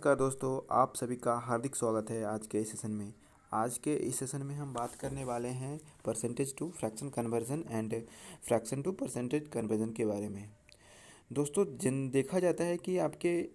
नमस्कार दोस्तों, आप सभी का हार्दिक स्वागत है आज के इस सेशन में। आज के इस सेशन में हम बात करने वाले हैं percentage to fraction conversion and fraction to percentage conversion के बारे में। दोस्तों, जिन देखा जाता है कि आपके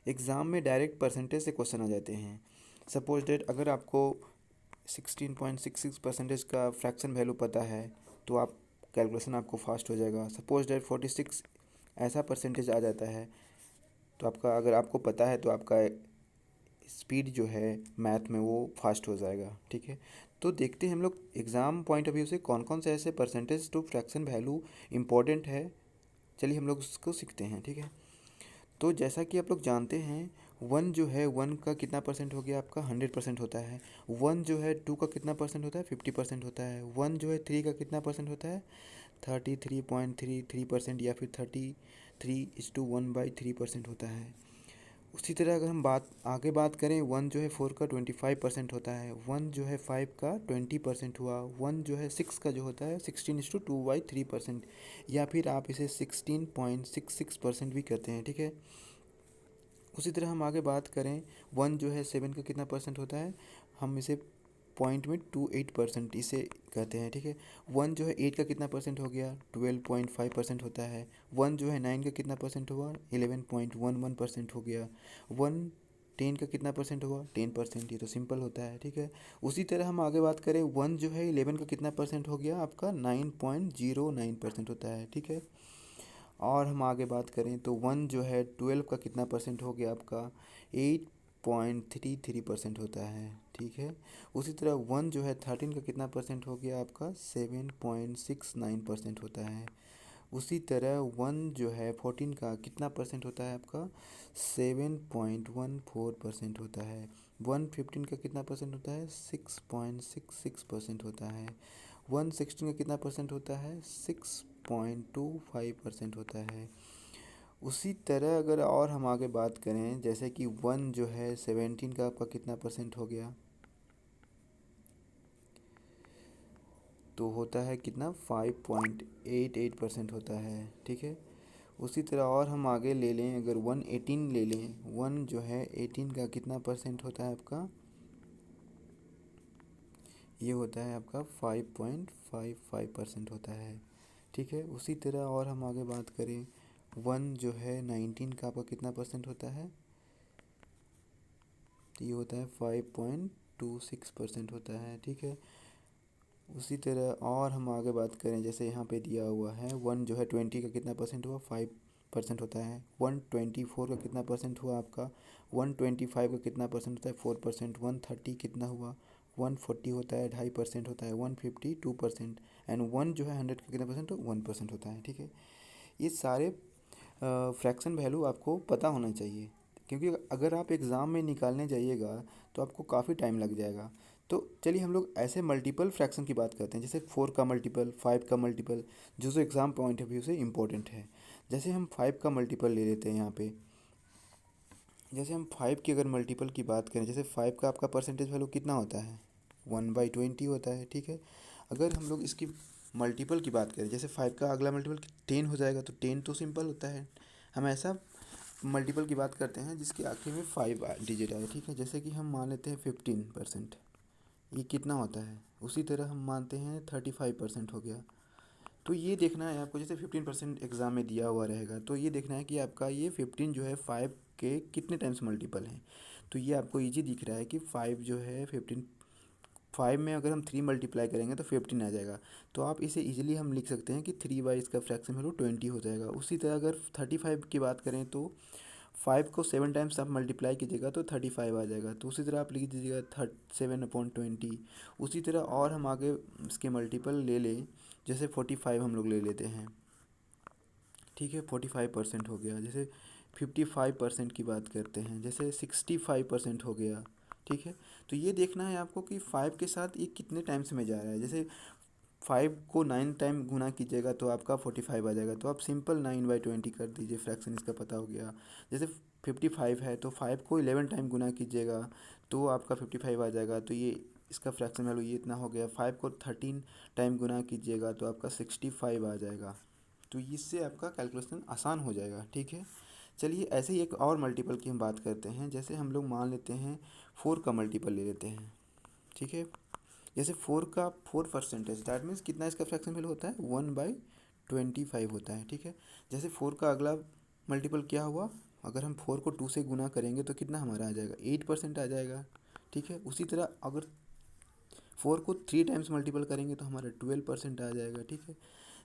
एग्ज़ाम में डायरेक्ट परसेंटेज से क्वेश्चन आ जाते हैं। सपोज डेट अगर आपको 16.66 परसेंटेज का फ्रैक्शन वैल्यू पता है तो आप कैलकुलेशन आपको फास्ट हो जाएगा। सपोज डेट 46 ऐसा परसेंटेज आ जाता है तो आपका, अगर आपको पता है तो आपका स्पीड जो है मैथ में वो फास्ट हो जाएगा। ठीक है, तो देखते हैं हम लोग एग्ज़ाम पॉइंट ऑफ व्यू से कौन कौन से ऐसे percentage to fraction value important है। चलिए हम लोग उसको सीखते हैं। ठीक है, तो जैसा कि आप लोग जानते हैं, वन जो है, वन का कितना परसेंट हो गया आपका 100% होता है। वन जो है टू का कितना परसेंट होता है 50% होता है। वन जो है थ्री का कितना परसेंट होता है 33.33% या फिर 33:1/3% होता है। उसी तरह अगर हम बात करें, वन जो है फोर का 25% होता है। वन जो है फाइव का 20% हुआ। वन जो है सिक्स का जो होता है 16:2/3%, या फिर आप इसे 16.66% भी कहते हैं। ठीक है, उसी तरह हम आगे बात करें, वन जो है सेवन का कितना परसेंट होता है, हम इसे पॉइंट में 28% इसे कहते हैं। ठीक है, वन जो है एट का कितना परसेंट हो गया 12.5% होता है। वन जो है नाइन का कितना परसेंट हुआ 11.11% हो गया। वन टेन का कितना परसेंट हुआ 10%। ये तो सिंपल होता है। ठीक है, उसी तरह हम आगे बात करें, वन जो है 11 का कितना परसेंट हो गया आपका 9.09% होता है। ठीक है, और हम आगे बात करें तो वन जो है 12 का कितना परसेंट हो गया आपका 8.33% होता है। ठीक है, उसी तरह वन जो है 13 का कितना परसेंट हो गया आपका 7.69% होता है। उसी तरह वन जो है 14 का कितना परसेंट होता है आपका 7.14% होता है। वन 15 का कितना परसेंट होता है 6.66% होता है। वन 16 का कितना परसेंट होता है 6.25% होता है। उसी तरह अगर और हम आगे बात करें, जैसे कि वन जो है 17 का आपका कितना परसेंट हो गया, तो होता है कितना 5.88% होता है। ठीक है, उसी तरह और हम आगे ले लें, अगर वन 18 ले लें, वन जो है 18 का कितना परसेंट होता है आपका, ये होता है आपका 5.55% होता है। ठीक है, उसी तरह और हम आगे बात करें, वन जो है 19 का आपका कितना परसेंट होता है, तो ये होता है 5.26% होता है। ठीक है, उसी तरह और हम आगे बात करें, जैसे यहाँ पे दिया हुआ है, वन जो है 20 का कितना परसेंट हुआ 5% होता है। 124 का कितना परसेंट हुआ आपका 125 का कितना परसेंट होता है 4%। 130 कितना हुआ 140 होता है 2.5% होता है। 150 2%। एंड वन जो है 100 का कितना परसेंट 1% होता है। ठीक है, ये सारे फ्रैक्शन वैल्यू आपको पता होना चाहिए, क्योंकि अगर आप एग्ज़ाम में निकालने जाइएगा तो आपको काफ़ी टाइम लग जाएगा। तो चलिए हम लोग ऐसे मल्टीपल फ्रैक्शन की बात करते हैं, जैसे फोर का मल्टीपल, फाइव का मल्टीपल, जो एग्ज़ाम पॉइंट ऑफ व्यू से इम्पोर्टेंट है। जैसे हम फाइव का मल्टीपल ले लेते हैं यहाँ पे। जैसे हम फाइव की अगर मल्टीपल की बात करें, जैसे फाइव का आपका परसेंटेज वैल्यू कितना होता है 1/20 होता है। ठीक है, अगर हम लोग इसकी मल्टीपल की बात करें, जैसे फाइव का अगला मल्टीपल 10 हो जाएगा, तो 10 तो सिंपल होता है। हम ऐसा मल्टीपल की बात करते हैं जिसके आखिर में 5 डिजिट आए। ठीक है, जैसे कि हम मान लेते हैं 15%, ये कितना होता है। उसी तरह हम मानते हैं 35% हो गया। तो ये देखना है आपको, जैसे 15% एग्ज़ाम में दिया हुआ रहेगा, तो ये देखना है कि आपका ये 15 जो है 5 के कितने टाइम्स मल्टीपल हैं। तो ये आपको ईजी दिख रहा है कि 5 जो है 15, 5 में अगर हम 3 मल्टीप्लाई करेंगे तो 15 आ जाएगा। तो आप इसे इजीली हम लिख सकते हैं कि 3 इसका फ्रैक्शन वैल्यू 20 हो जाएगा। उसी तरह अगर 35 की बात करें तो 5 को 7 टाइम्स आप मल्टीप्लाई कीजिएगा तो 35 आ जाएगा। तो उसी तरह आप लिख दीजिएगा 7/20। उसी तरह और हम आगे इसके मल्टीपल ले लें, जैसे 45 हम लोग ले लेते हैं। ठीक है, 45% हो गया। जैसे 55% की बात करते हैं, जैसे 65% हो गया। ठीक है, तो ये देखना है आपको कि 5 के साथ ये कितने टाइम्स में जा रहा है। जैसे 5 को 9 टाइम गुना कीजिएगा तो आपका 45 आ जाएगा। तो आप सिंपल 9/20 कर दीजिए, फ्रैक्शन इसका पता हो गया। जैसे 55 है तो 5 को 11 टाइम गुना कीजिएगा तो आपका 55 आ जाएगा। तो ये इसका फ्रैक्शन वैल्यू ये इतना हो गया। 5 को 13 टाइम गुना कीजिएगा तो आपका 65 आ जाएगा। तो इससे आपका कैलकुलेशन आसान हो जाएगा। ठीक है, चलिए ऐसे ही एक और मल्टीपल की हम बात करते हैं। जैसे हम लोग मान लेते हैं 4 का मल्टीपल ले लेते हैं, ठीक है। जैसे 4 का 4% दैट मीन्स कितना इसका फ्रैक्शन वैल्यू होता है 1/25 होता है, ठीक है। जैसे 4 का अगला मल्टीपल क्या हुआ, अगर हम 4 को 2 से गुना करेंगे तो कितना हमारा आ जाएगा 8% आ जाएगा, ठीक है। उसी तरह अगर 4 को 3 टाइम्स मल्टीपल करेंगे तो हमारा 12% आ जाएगा, ठीक है।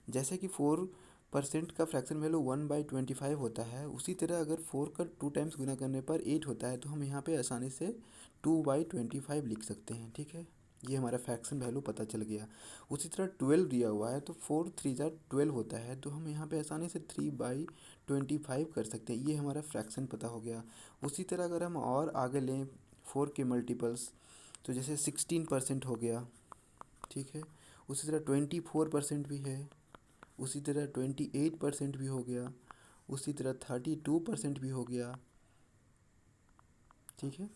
जैसे कि 4% का फ्रैक्शन वैल्यू 1/25 होता है, उसी तरह अगर 4 का 2 टाइम्स गुना करने पर 8 होता है तो हम यहाँ पे आसानी से 2/25 लिख सकते हैं, ठीक है। ये हमारा फ्रैक्शन वैल्यू पता चल गया। उसी तरह 12 दिया हुआ है तो 4 3 ज़ा 12 होता है, तो हम यहाँ पे आसानी से 3/25 कर सकते हैं। ये हमारा फ्रैक्शन पता हो गया। उसी तरह अगर हम और आगे लें 4 के मल्टीपल्स, तो जैसे 16% हो गया, ठीक है। उसी तरह 24% भी है, उसी तरह 28% भी हो गया, उसी तरह 32% भी हो गया, ठीक है।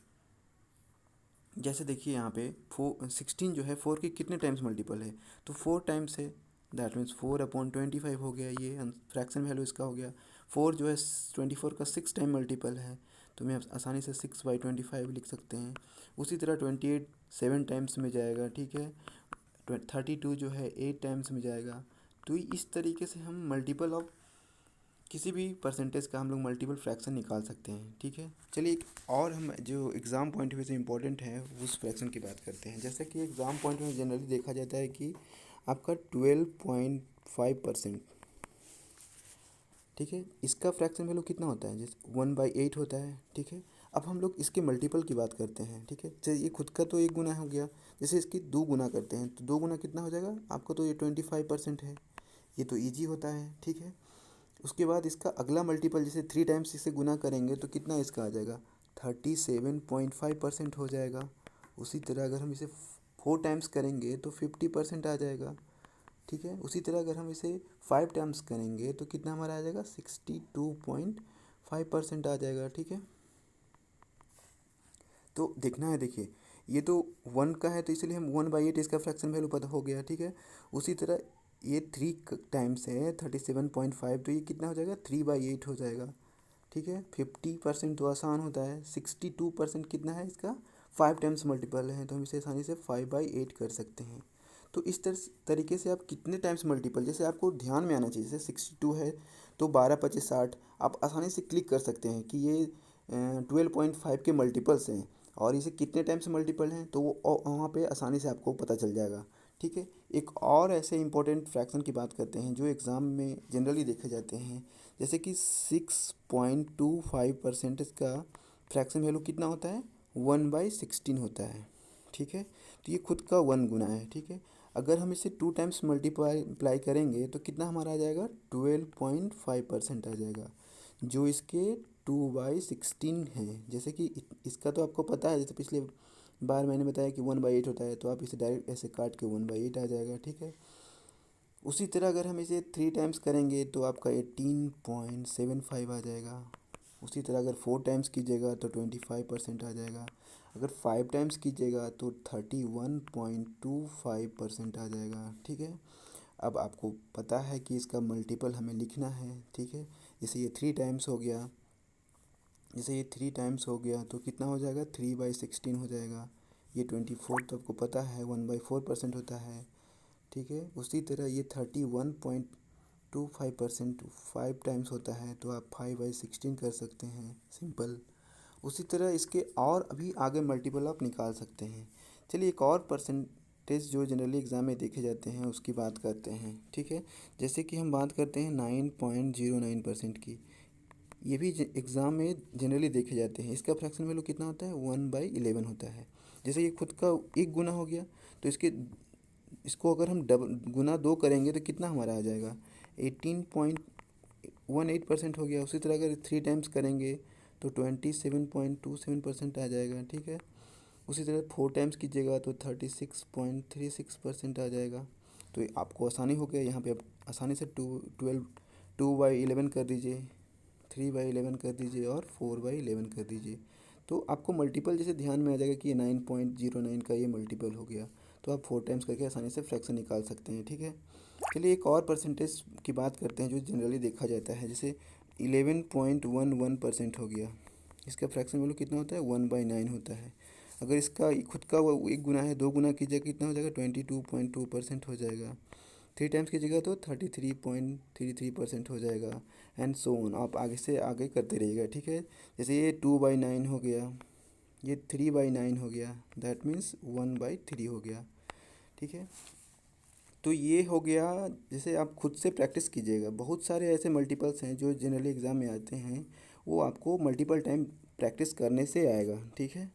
जैसे देखिए यहाँ पे 16 जो है 4 के कितने टाइम्स मल्टीपल है, तो 4 टाइम्स है, दैट मीन्स 4/25 हो गया, ये फ्रैक्शन वैल्यू इसका हो गया। 4 जो है 24 का 6 टाइम मल्टीपल है, तो मैं आसानी से 6/25 लिख सकते हैं। उसी तरह 28 7 टाइम्स में जाएगा, ठीक है। 32 जो है 8 टाइम्स में जाएगा। तो इस तरीके से हम मल्टीपल ऑफ किसी भी परसेंटेज का हम लोग मल्टीपल फ्रैक्शन निकाल सकते हैं, ठीक है। चलिए एक और हम जो एग्ज़ाम पॉइंट ऑफ व्यू से इम्पोर्टेंट है उस फ्रैक्शन की बात करते हैं। जैसे कि एग्ज़ाम पॉइंट में जनरली देखा जाता है कि आपका 12.5%, ठीक है, इसका फ्रैक्शन वैल्यू कितना होता है, जैसे 1/8 होता है, ठीक है। अब हम लोग इसके मल्टीपल की बात करते हैं, ठीक है। चलिए ये खुद का तो एक गुना हो गया, जैसे इसकी 2 गुना करते हैं तो 2 गुना कितना हो जाएगा, आपको तो ये 25% है, ये तो ईजी होता है, ठीक है। उसके बाद इसका अगला मल्टीपल जैसे 3 टाइम्स इसे गुना करेंगे तो कितना इसका आ जाएगा 37.5% हो जाएगा। उसी तरह अगर हम इसे 4 टाइम्स करेंगे तो 50% आ जाएगा, ठीक है। उसी तरह अगर हम इसे 5 टाइम्स करेंगे तो कितना हमारा आ जाएगा 62.5% आ जाएगा, ठीक है। तो देखना है, देखिए ये तो 1 का है तो इसलिए हम 1/8 इसका फ्रैक्शन वैल्यू पता हो गया, ठीक है। उसी तरह ये 3 टाइम्स है 37.5, तो ये कितना हो जाएगा 3/8 हो जाएगा, ठीक है। 50% तो आसान होता है। 62% कितना है इसका 5 टाइम्स मल्टीपल है, तो हम इसे आसानी से 5/8 कर सकते हैं। तो इस तरीके से आप कितने टाइम्स मल्टीपल, जैसे आपको ध्यान में आना चाहिए, जैसे 62 है तो 12 25 60 आप आसानी से क्लिक कर सकते हैं कि ये 12.5 के मल्टीपल्स हैं और इसे कितने टाइम्स मल्टीपल हैं, तो वो वहाँ पे आसानी से आपको पता चल जाएगा, ठीक है। एक और ऐसे इंपॉर्टेंट फ्रैक्शन की बात करते हैं जो एग्ज़ाम में जनरली देखे जाते हैं। जैसे कि 6.25% का फ्रैक्शन वैल्यू कितना होता है 1/16 होता है, ठीक है। तो ये खुद का 1 गुना है, ठीक है। अगर हम इसे 2 टाइम्स मल्टीप्लाई करेंगे तो कितना हमारा आ जाएगा 12.5% आ जाएगा, जो इसके 2/16 है। जैसे कि इसका तो आपको पता है, जैसे पिछले बार मैंने बताया कि 1/8 होता है, तो आप इसे डायरेक्ट ऐसे काट के 1/8 आ जाएगा, ठीक है। उसी तरह अगर हम इसे 3 टाइम्स करेंगे तो आपका 18.75 आ जाएगा। उसी तरह अगर 4 टाइम्स कीजिएगा तो 25% आ जाएगा। अगर 5 टाइम्स कीजिएगा तो 31.25% आ जाएगा, ठीक है। अब आपको पता है कि इसका मल्टीपल हमें लिखना है, ठीक है। जैसे ये 3 टाइम्स हो गया, जैसे ये 3 टाइम्स हो गया तो कितना हो जाएगा 3/16 हो जाएगा। ये 24 तो आपको पता है 1/4% होता है, ठीक है। उसी तरह ये 31.25% 5 टाइम्स होता है, तो आप 5/16 कर सकते हैं, सिंपल। उसी तरह इसके और अभी आगे मल्टीपल आप निकाल सकते हैं। चलिए एक और परसेंटेज जो जनरली एग्ज़ाम में देखे जाते हैं उसकी बात करते हैं, ठीक है। जैसे कि हम बात करते हैं 9.09% की, ये भी एग्ज़ाम में जनरली देखे जाते हैं। इसका फ्रैक्शन वैल्यू कितना होता है 1/11 होता है। जैसे ये खुद का एक गुना हो गया तो इसको अगर हम डबल गुना 2 करेंगे तो कितना हमारा आ जाएगा 18.18% हो गया। उसी तरह अगर 3 टाइम्स करेंगे तो 27.27% आ जाएगा, ठीक है। उसी तरह 4 टाइम्स कीजिएगा तो 36.36% आ जाएगा। तो ये आपको आसानी हो गया, यहाँ पे आप आसानी से 2/11 कर दीजिए, 3/11 कर दीजिए और 4/11 कर दीजिए। तो आपको मल्टीपल जैसे ध्यान में आ जाएगा कि ये 9.09 का ये मल्टीपल हो गया, तो आप 4 टाइम्स करके आसानी से फ्रैक्शन निकाल सकते हैं, ठीक है। चलिए एक और परसेंटेज की बात करते हैं जो जनरली देखा जाता है। जैसे 11.11% हो गया। इसका फ्रैक्शन वैल्यू कितना होता है, 1/9 होता है। अगर इसका खुद का वो एक गुना है, दो गुना कीजिए कितना हो जाएगा, 22.2% हो जाएगा। 3 टाइम्स की जगह तो 33.33% हो जाएगा। एंड सो ऑन, आप आगे से आगे करते रहिएगा, ठीक है। जैसे ये 2/9 हो गया, ये 3/9 हो गया, दैट मीन्स 1/3 हो गया, ठीक है। तो ये हो गया, जैसे आप खुद से प्रैक्टिस कीजिएगा। बहुत सारे ऐसे मल्टीपल्स हैं जो जनरली एग्ज़ाम में आते हैं, वो आपको मल्टीपल टाइम प्रैक्टिस करने से आएगा, ठीक है।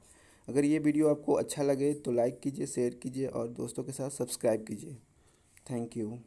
अगर ये वीडियो आपको अच्छा लगे तो लाइक कीजिए, शेयर कीजिए और दोस्तों के साथ सब्सक्राइब कीजिए। Thank you.